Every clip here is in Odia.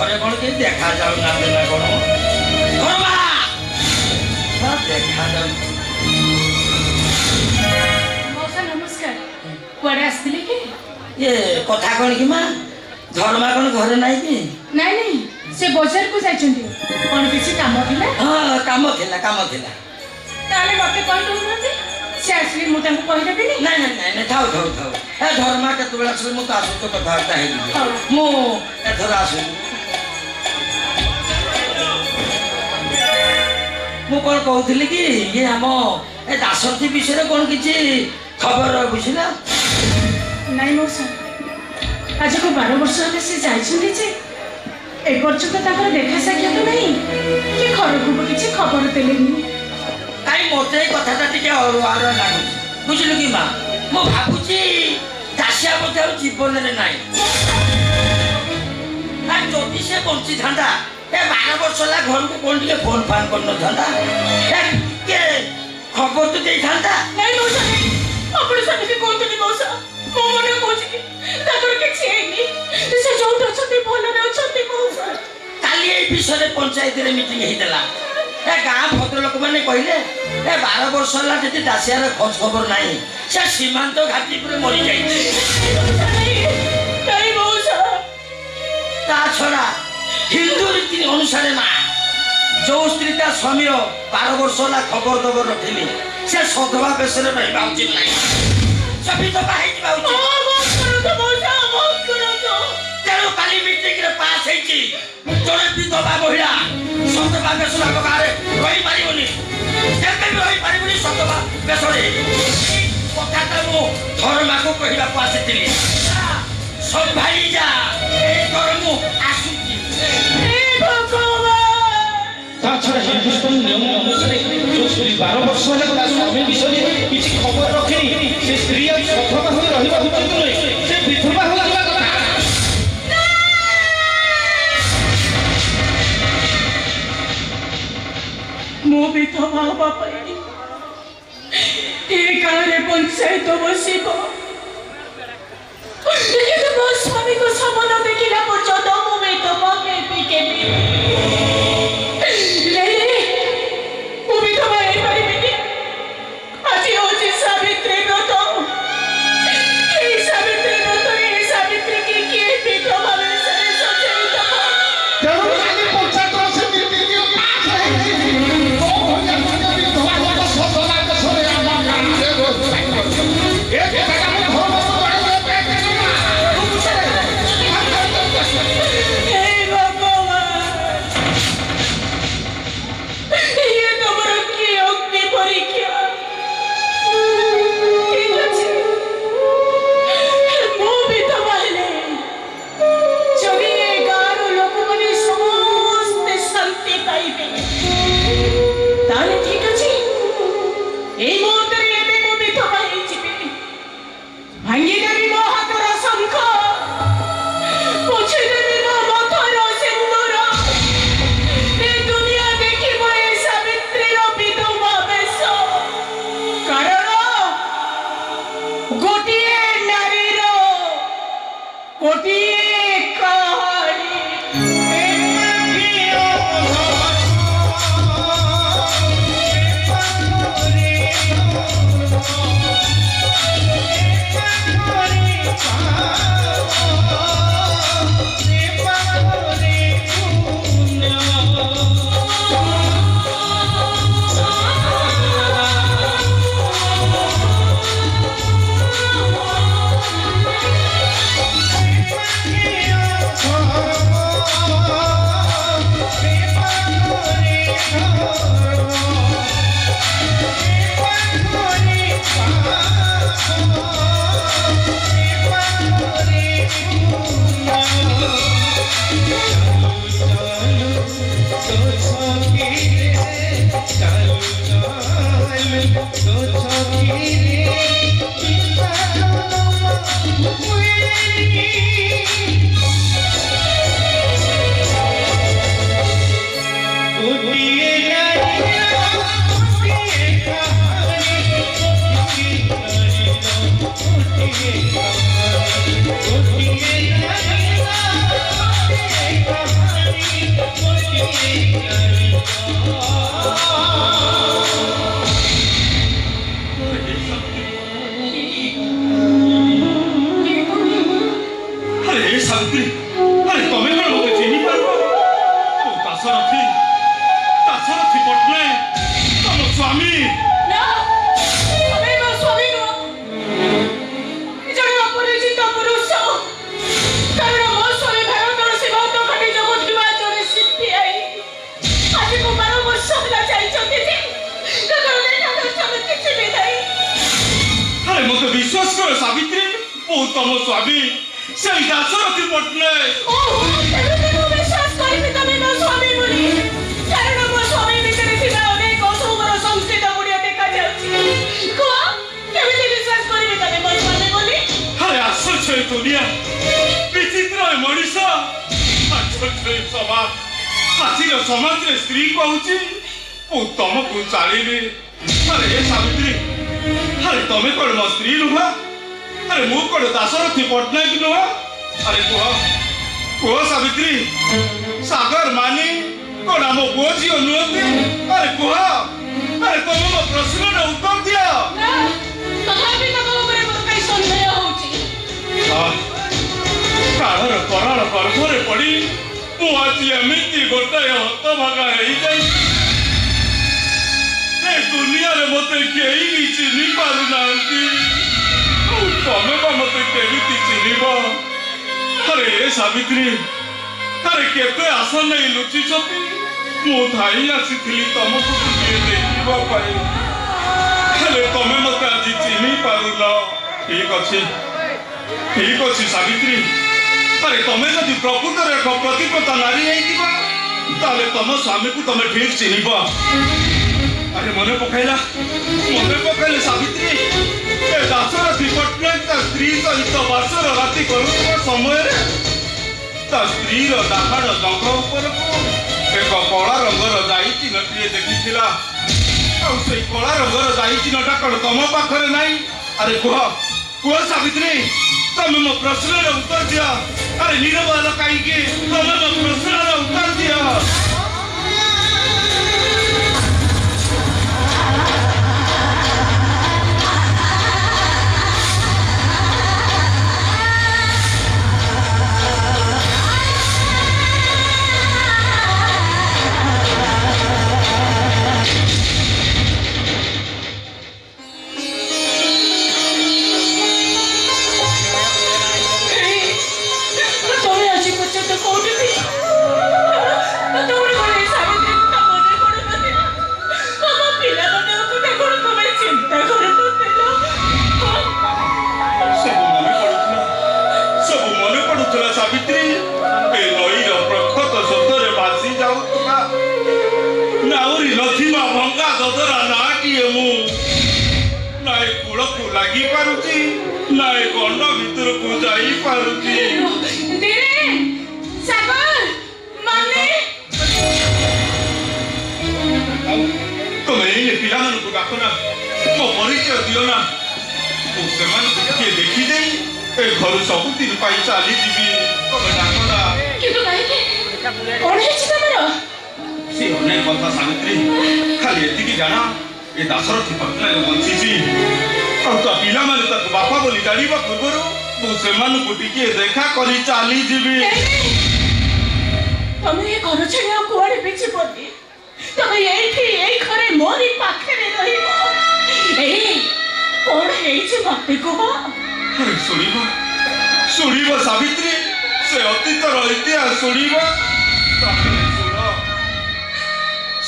ঘরে কোন কি দেখা যাও না না কোন ধর্মা দেখা যাও মৌসা নমস্কার কুଆଡେ ଆସିଥିଲେ କି ଏ କଥା କଣ କି ମା ଧର୍ମା କଣ ଘରେ ନାହିଁ କି ନାଇଁ ନାଇଁ ସେ ବଜାରକୁ ଯାଇଛନ୍ତି କଣ କିଛି କାମ ଥିଲା ହଁ କାମ ଥିଲା ତାହେଲେ ମତେ କହିଦଉନାହାନ୍ତି ସେ ଆସିଲେ ମୁଁ ତାଙ୍କୁ କହିଦେବିନି ନାଇଁ ନାଇଁ ନାଇଁ ନାଇଁ ଥାଉ ଥାଉ ଥାଉ ଏ ଧର୍ମା କେତେବେଳେ ଆସିଲେ ମୁଁ ତା ସହିତ କଥାବାର୍ତ୍ତା ହେଇଯିବି ମୁଁ ଏଥର ଆସିବି ମୁଁ କଣ କହୁଥିଲି କି ଇଏ ଆମ ଏ ଦାସନ୍ତୀ ବିଷୟରେ କଣ କିଛି ଖବର ବୁଝିଲା ନାଇଁ ମଉସା ଆଜକୁ 12 ବର୍ଷ ହେଲେ ସେ ଯାଇଛନ୍ତି ଯେ ଏପର୍ଯ୍ୟନ୍ତ ତାଙ୍କର ଦେଖା ସାକ୍ଷାତ ନାହିଁ କି ଘରକୁ କିଛି ଖବର ଦେଲେନି କାଇଁ ମୋତେ ଏଇ କଥାଟା ଟିକେ ଅରୁଆ ଲାଗୁଛି ବୁଝିଲୁ କି ମା ମୁଁ ଭାବୁଛି ଦାସିଆ ବୋଧେ ଆଉ ଜୀବନରେ ନାହିଁ ଯଦି ସେ ବଞ୍ଚିଥାନ୍ତା ଏ 12 ବର୍ଷ ହେଲା ଘରକୁ କଣ ଟିକେ ଫୋନ୍ ଫାନ୍ କରିନଥାନ୍ତା ଟିକେ ଖବର ତ ଦେଇଥାନ୍ତା ନାଇଁ ମଉସା ଆପଣ ସେମିତି କୁହନ୍ତୁନି ମଉସା ମୋ ମନେ କହୁଛି କି ତାଙ୍କର କିଛି ହେଇନି ସେ ଯୋଉଠି ଅଛନ୍ତି ଭଲରେ ଅଛନ୍ତି ମଉସା କାଲି ଏଇ ବିଷୟରେ ପଞ୍ଚାୟତରେ ମିଟିଂ ହେଇଥିଲା ଏ ଗାଁ ଭଦ୍ରଲୋକମାନେ କହିଲେ ଏ 12 ବର୍ଷ ହେଲା ଯଦି ଦାସିଆର ଖୋଜ ଖବର ନାହିଁ ସେ ସୀମାନ୍ତ ଘାଟି ଉପରେ ମରିଯାଇଛି ତା ଛଡ଼ା ହିନ୍ଦୁ ରୀତି ଅନୁସାରେ ମା ଯୋଉ ସ୍ତ୍ରୀ ତା ସ୍ୱାମୀର 12 ବର୍ଷ ହେଲା ଖବର ଦବର ରଖିଲି ସେ ସଧବା ବେଶରେ ରହିବା ଉଚିତ ନାହିଁ ସେ ବିଧବା ହେଇଯିବା ଉଚିତ ତେଣୁ କାଲି ମିଟିଂରେ ପାସ୍ ହେଇଛି ଜଣେ ବିଧବା ମହିଳା ସଧବା ବେଶରେ ଆମ ଗାଁରେ ରହିପାରିବନି କେବେ ବି ରହିପାରିବନି ସଧବା ବେଶରେ କଥାଟା ମୁଁ ଧର୍ମାକୁ କହିବାକୁ ଆସିଥିଲି ସମ୍ଭାଳି ଯା ଏଇ ଧର ମୁଁ ଆସୁଛି ତା ଛଡ଼ା ହିନ୍ଦୁସ୍ତାନ ନିୟମ ଅନୁସାରେ ଯେଉଁ ସ୍ତ୍ରୀ 12 ବର୍ଷ ହେଲା ତା ସ୍ୱାମୀ ବିଷୟରେ କିଛି ଖବର ରଖେନି ସେ ସ୍ତ୍ରୀ ଆଉ ସଧବା ହୋଇ ରହିବା ଉଚିତ ନୁହେଁ ସେ ବିଧବା ହେବା କଥା ମୁଁ ବିଧବା ହେବା ପାଇଁ ଏ ଗାଁରେ ପଞ୍ଚାୟତ ବସିବ କିନ୍ତୁ ମୋ ସ୍ୱାମୀକୁ ସମାନ ଦେଖିଲା ପର୍ଯ୍ୟନ୍ତ ମୁଁ ବିଧବା ହେବି କେମିତି ମୁଁ ବିଧବା ହେଇପାରିବିନି ଆଜି ହେଉଛି ସାବିତ୍ରୀ ବ୍ରତ ଏଇ ସାବିତ୍ରୀ ବ୍ରତରେ ଏ ସାବିତ୍ରୀ କିଏ ବିଧବା ବେଶରେ ସଜେଇ ଦେବ Gotiye ସାବିତ୍ରୀ ଆରେ ତମେ କଣ ମୋତେ ଚିହ୍ନି ପାରିବ ଦାଶରଥୀ ପଟ୍ଟନାୟକ ତମ ସ୍ୱାମୀ ନା ତମେ ମୋ ସ୍ୱାମୀ ନୁହଁ ଜଣେ ଅପରିଚିତ ପୁରୁଷ କାରଣ ମୋ ସ୍ୱାମୀ ଭାରତର ସୀମାନ୍ତ ଘାଟି ଜଗୁଥିବା ଜଣେ ସିପିଆଇ ଆଜିକୁ 12 ବର୍ଷ ହେଲା ଯାଇଛନ୍ତି ଯେ ତାଙ୍କର ଦେଖା ଦର୍ଶନ କିଛି ବି ନାହିଁ। ଆରେ ମୋତେ ବିଶ୍ୱାସ କର ସାବିତ୍ରୀ ମୁଁ ତମ ସ୍ୱାମୀ ସେଇ ଦାଶରଥୀ ପଟ୍ଟନାୟକ ଏମିତି ମୁଁ ବିଶ୍ୱାସ କରିବି ତମେ ମୋ ସ୍ୱାମୀ ବୋଲି କାରଣ ମୋ ସ୍ୱାମୀ ଭିତରେ ଥିବା ଅନେକ ଅସୌମର ସଂସ୍କୃତ ଗୁଡ଼ିଏ ଦେଖାଯାଉଛି। କୁହ କେମିତି ବିଶ୍ୱାସ କରିବି ତମେ ମୋ ସ୍ୱାମୀ ବୋଲି? ଆରେ ଆଶ୍ଚର୍ଯ୍ୟ ଏ ଦୁନିଆ ବିଚିତ୍ର ଏ ମଣିଷ ଆଶ୍ଚର୍ଯ୍ୟ ଏ ସମାଜ ଆଜିର ସମାଜରେ ସ୍ତ୍ରୀ କହୁଛି ମୁଁ ତମକୁ ଚାଳିବି। ଆରେ ଏ ସାବିତ୍ରୀ ଆରେ ତମେ କଣ ମୋ ସ୍ତ୍ରୀ ନୁହଁ? ଆରେ ମୁଁ କଣ ଦାଶରଥୀ ପଟ୍ଟନାୟକ ନୁହଁ? ଆରେ କୁହ ସାବିତ୍ରୀ ସାଗର ମାନି କଣ ଆମ ପୁଅ ଝିଅ ନୁହନ୍ତି? ଆରେ କୁହ ଆରେ ତମେ ମୋ ପ୍ରଶ୍ନର ଉତ୍ତର ଦିଅ। ନା ତଥାପି ତମ ଉପରେ ମୋର କାହିଁ ସନ୍ଦେହ ହେଉଛି। କାଳର କରାଳ ଗର୍ଭରେ ପଡ଼ି ମୁଁ ଆଜି ଏମିତି ଗୋଟାଏ ହତଭାଗା ହେଇଯାଇଛି ଏ ଦୁନିଆରେ ମୋତେ କେହି ବି ଚିହ୍ନି ପାରୁନାହାନ୍ତି। ତମେ ବା ମୋତେ କେମିତି ଚିହ୍ନିବ? ଆରେ ଏ ସାବିତ୍ରୀ ଆରେ କେତେ ଆଶା ନେଇ ଲୁଚିଛନ୍ତି ମୁଁ ଧାଇଁ ଆସିଥିଲି ତମକୁ ଟିକେ ଦେଖିବା ପାଇଁ ହେଲେ ତମେ ମୋତେ ଆଜି ଚିହ୍ନି ପାରୁନ। ଠିକ ଅଛି ସାବିତ୍ରୀ ଆରେ ତମେ ଯଦି ପ୍ରକୃତରେ ଏକ ପ୍ରତିପତା ନାରୀ ହେଇଥିବ ତାହେଲେ ତମ ସ୍ୱାମୀକୁ ତମେ ଠିକ ଚିହ୍ନିବ। ଆରେ ମନେ ପକାଇଲେ ସାବିତ୍ରୀ ଏ ଦାଶରଥୀ ପଟ୍ଟନାୟକ ତା ସ୍ତ୍ରୀ ସହିତ ବାସର ରାତି କରୁଥିବା ସମୟରେ ତା ସ୍ତ୍ରୀର ଡାହାଣ ଜଙ୍ଘ ଉପରକୁ ଏକ କଳା ରଙ୍ଗର ଦାଇ ଚିହ୍ନଟିଏ ଦେଖିଥିଲା। ଆଉ ସେଇ କଳା ରଙ୍ଗର ଦାଇ ଚିହ୍ନଟା କଣ ତମ ପାଖରେ ନାହିଁ? ଆରେ କୁହ ସାବିତ୍ରୀ ତମେ ମୋ ପ୍ରଶ୍ନର ଉତ୍ତର ଦିଅ। ଆରେ ନିରବ ହେଲ କାହିଁକି? ତମେ ମୋ ପ୍ରଶ୍ନର ଉତ୍ତର ଦିଅ। লাগি পারুছি না এ গন্ড ভিতরକୁ যাই পারুছি। ধীরে সাগর মানে তুমি এই ପିଲାମାନଙ୍କୁ ଡାକ ନା ମୋ ପରିଚୟ ଦିଅ ନା ମୁଁ ସେମାନଙ୍କୁ ଟିକେ ଦେଖି ଦେଇ ଏ ଘରୁ ସବୁଦିନ ପାଇଁ ଚାଲିଯିବି। ତମେ ଡାକ ନା। କିନ୍ତୁ କାହିଁକି କଣ ହେଇଛି ତମର? ସେ ଅନେକ କଥା ସାବିତ୍ରୀ ଖାଲି ଏତିକି ଜାଣ ଏ ଦାଶରଥୀ ପଟ୍ଟନାୟକ ବଞ୍ଚିଛି ଆଉ ତା ପିଲାମାନେ ତାକୁ ବାପା ବୋଲି ଜାଣିବା ପୂର୍ବରୁ ମୁଁ ସେମାନଙ୍କୁ ଟିକେ ଦେଖା କରି ଚାଲିଯିବି। ତମେ ଏ ଘର ଛାଡ଼ି ଆଉ କୁଆଡ଼େ ବି ଯିବନି। ତମେ ଏଇଠି ଏଇ ଘରେ ମୋରି ପାଖରେ ରହିବ। ଏଇ କଣ ହେଇଛି ମତେ କୁହ। ଶୁଣିବ ସାବିତ୍ରୀ ସେ ଅତୀତର ଇତିହାସ ଶୁଣିବ।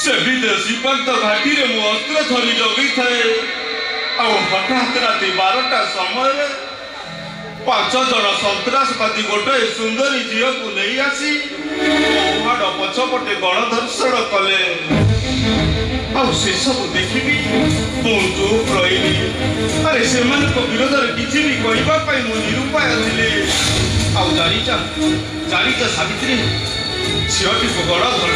ସେ ବିଦେଶୀ ସୀମାନ୍ତ ଘାଟିରେ ମୁଁ ଅସ୍ତ୍ର ଧରି ଜଗିଥାଏ ଆଉ ହଠାତ୍ ରାତି 12ଟା ସମୟରେ 5 ଜଣ ସନ୍ତ୍ରାସବାଦୀ ଗୋଟାଏ ସୁନ୍ଦରୀ ଝିଅକୁ ନେଇ ଆସି ପାହାଡ଼ ପଛପଟେ ଗଣଧର୍ଷଣ କଲେ। ଆଉ ସେସବୁ ଦେଖିବି ମୁଁ ଚୁପ୍ ରହିଲି। ଆରେ ସେମାନଙ୍କ ବିରୋଧରେ କିଛି ବି କହିବା ପାଇଁ ମୁଁ ନିରୁପାୟ ଥିଲି। ଆଉ ଜାଣିଛ ସାବିତ୍ରୀ ଝିଅଟିକୁ ଗଣଧର୍ଷଣ